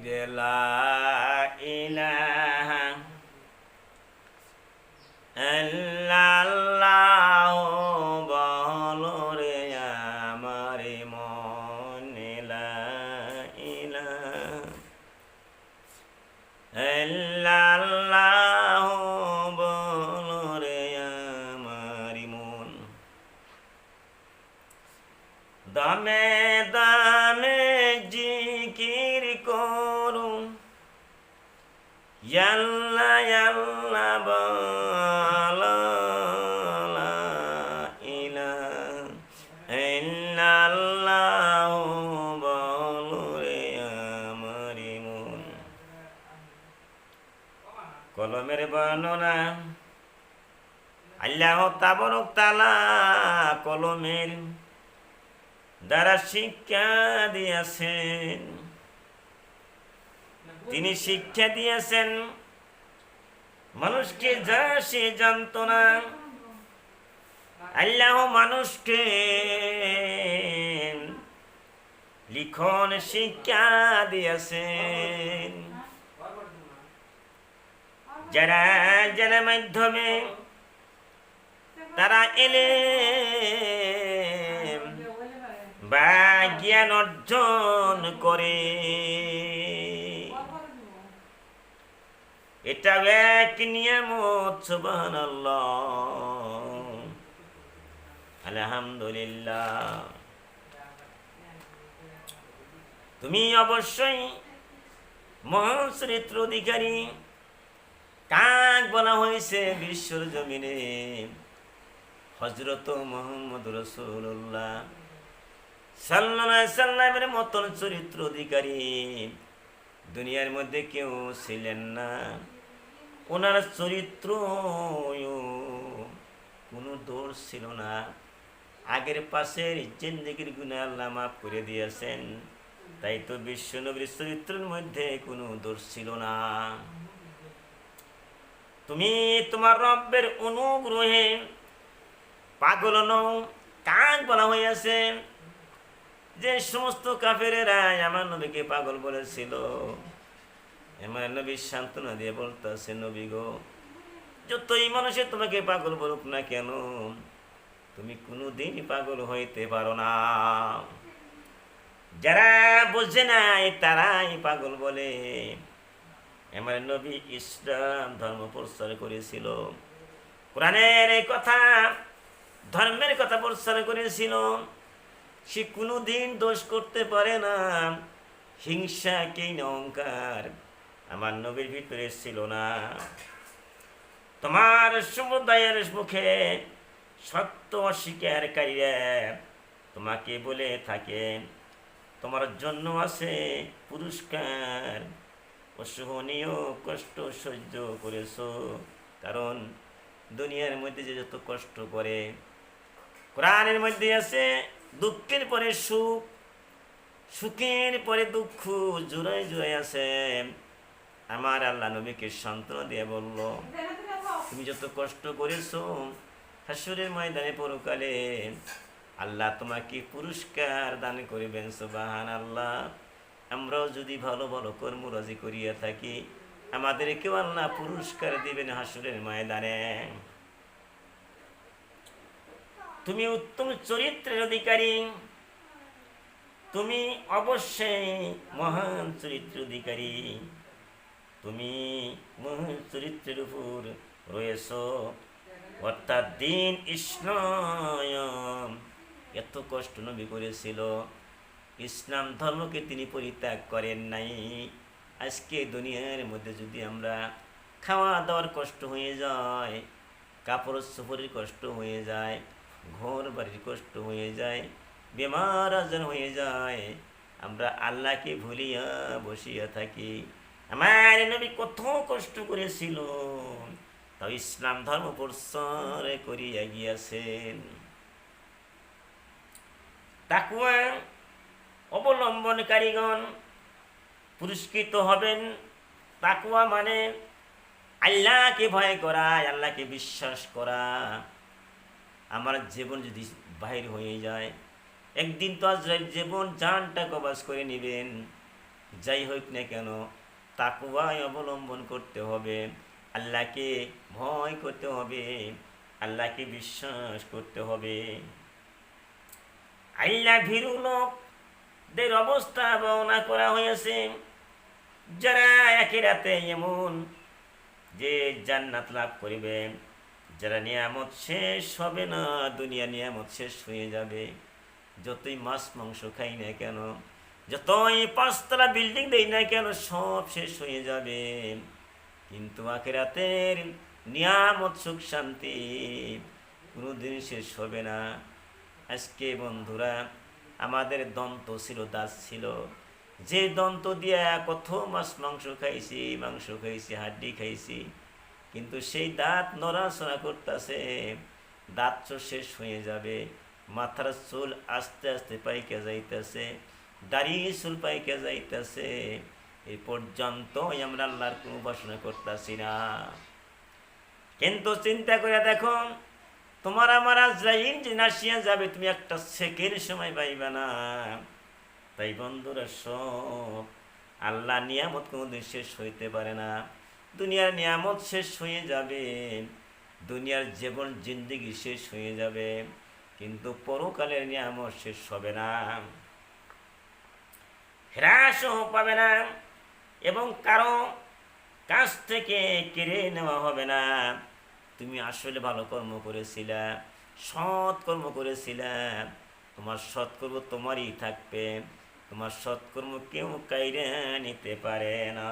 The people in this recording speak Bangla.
কিরে লা ইলাহা ইল্লাল্লাহু বলো রে আমার মনে লা ইলাহা ইল্লাল্লাহু বলো রে আমার মন। দামে দামে জিকির করুন ইয়াল্লা ইয়াল্লা বলা লা ইলাহা ইল্লাল্লাহু বলো রে আমার মন। কলমের বর্ণনা আল্লাহ তাবারক তাআলা কলমের দ্বারা শিক্ষা দিয়েছেন। তিনি শিক্ষা দিয়েছেন মানুষকে যা সে জানত না। আল্লাহ মানুষকে লিখন শিক্ষা দিয়েছেন, যারা যারা মাধ্যমে তারা এলে বা জ্ঞান অর্জন করে। এটা এক নিয়ামত, সুবহানাল্লাহ, আলহামদুলিল্লাহ। তুমি অবশ্যই মহান চরিত্র অধিকারী। কাক বলা হয়েছে বিশ্বর জমিনে? হযরত মুহাম্মদ রাসূলুল্লাহ সাল্লাল্লাহু আলাইহি সাল্লামের মতন চরিত্র অধিকারী দুনিয়ার মধ্যে কেউ ছিলেন না। ওনার চরিত্র কোনো দোষ ছিল না। আগের পাশের জিন্দেগির গুনাহ আল্লাহ মাফ করে দিয়েছেন। তাই তো বিশ্ব নবীর চরিত্রের মধ্যে কোনো দোষ ছিল না। তুমি তোমার রব্বের অনুগ্রহে পাগল নও। কাক বলা হইয়াছে? যে সমস্ত কাফেরেরা আমার নবীকে পাগল বলেছিল, আমার নবী সান্ত্বনা দিয়ে বলতেছে, নবী গো, যতই মানুষে তোমাকে পাগল বলুক না কেন, তুমি কোনোদিনই পাগল হইতে পারো না। যারা বুঝে নাই তারাই পাগল বলে। আমার নবী ইসলাম ধর্ম প্রচার করেছিল, কোরআনের কথা, ধর্মের কথা প্রচার করেছিল। সে কোনোদিন দোষ করতে পারে না। হিংসা, কিন, অহংকার আমার নবীর ভিতরে ছিল না। তোমার সমুদায়ের মুখে সত্য অস্বীকারীরা তোমাকে বলে থাকে তোমার জন্য আছে পুরস্কার, অসহনীয় কষ্ট সহ্য করেছো। কারণ দুনিয়ার মধ্যে যে যত কষ্ট করে, কোরআনের মধ্যে আছে দুঃখের পরে সুখ, সুখের পরে দুঃখ, জোড়ায় জোড়ায় আছে। আমার আল্লাহ নবীকে সান্ত্বনা দিয়ে বলল, তুমি যত কষ্ট করেছো হাসরের ময়দানে পরকালে আল্লাহ তোমাকে পুরস্কার দান করিবেন। সুবহানাল্লাহ। আমরাও যদি ভালো ভালো কর্ম রাজি করিয়া থাকি, আমাদেরকেও আল্লাহ পুরস্কার দিবেন হাসরের ময়দানে। তুমি উত্তম চরিত্রের অধিকারী, তুমি অবশ্যই মহান চরিত্রের অধিকারী। তুমি মহান চরিত্রের উপর রয়েছ, অর্থাৎ দিন ইসলাম। এত কষ্ট নবী করেছিল, ইসলাম ধর্মকে তিনি পরিত্যাগ করেন নাই। আজকে দুনিয়ার মধ্যে যদি আমরা খাওয়া দাওয়ার কষ্ট হয়ে যায়, কাপড় চোপড়ের কষ্ট হয়ে যায়, ঘর বাড়ির কষ্ট হয়ে যায়, বেমার আজার হয়ে যায়, আমরা আল্লাহকে ভুলিয়া বসিয়া থাকি। আমার নবী কত কষ্ট করেছিল, তাও ইসলাম ধর্ম প্রচার করিয়া গিয়াছেন। তাকওয়া অবলম্বনকারীগণ পুরস্কৃত হবেন। তাকওয়া মানে আল্লাহকে ভয় করা, আল্লাহকে বিশ্বাস করা। আমার জীবন যদি বাহির হয়ে যায়, একদিন তো আজরাইল জীবন জানটা কবজ করে নেবেন। যাই হোক না কেন তাকওয়াই অবলম্বন করতে হবে, আল্লাহকে ভয় করতে হবে, আল্লাহকে বিশ্বাস করতে হবে। আল্লাহ ভীরু লোকদের অবস্থা বর্ণনা করা হয়েছে, যারা আখিরাতে এমন যে জান্নাত লাভ করিবে, যারা নিয়ামত শেষ হবে না, দুনিয়া নিয়ামত শেষ হয়ে যাবে, যতই মাছ মাংস খাই না কেন, যতই পাঁচতলা বিল্ডিং দেই না কেন, সব শেষ হয়ে যাবে, কিন্তু আখিরাতের নিয়ামত সুখ শান্তি কোনোদিন শেষ হবে না। আজকে বন্ধুরা, আমাদের দন্ত ছিল, দাঁত ছিল, যে দন্ত দিয়া কত মাছ মাংস খাইছি, মাংস খাইছি, হাড্ডি খাইছি, কিন্তু সেই দাঁত নড়াচড়া করতেছে, দাঁত তো শেষ হয়ে যাবে, মাথার চুল আস্তে আস্তে পাইকে যাইতেছে, দাড়ি চুল পাইকে যাইতেছে, এই পর্যন্ত আমরা আল্লাহর কোনো উপাসনা করতেছি না। কিন্তু চিন্তা করে দেখো, তোমার আমার আজরাইল যে নাসিয়া যাবে, তুমি একটা সেকেন্ড সময় পাইবে না। তাই বন্ধুরা, সব আল্লাহ নিয়ামত কোনোদিন শেষ হইতে পারে না। দুনিয়ার নিয়ামত শেষ হয়ে যাবে, দুনিয়ার জীবন জিন্দিগি শেষ হয়ে যাবে, কিন্তু পরকালের নিয়ামত শেষ হবে না, হ্রাসও পাবে না, এবং কারো কাছ থেকে কেড়ে নেওয়া হবে না। তুমি আসলে ভালো কর্ম করেছিলা, সৎ কর্ম করেছিলা, তোমার সৎকর্ম তোমারই থাকবে, তোমার সৎকর্ম কেউ কাইরে নিতে পারে না।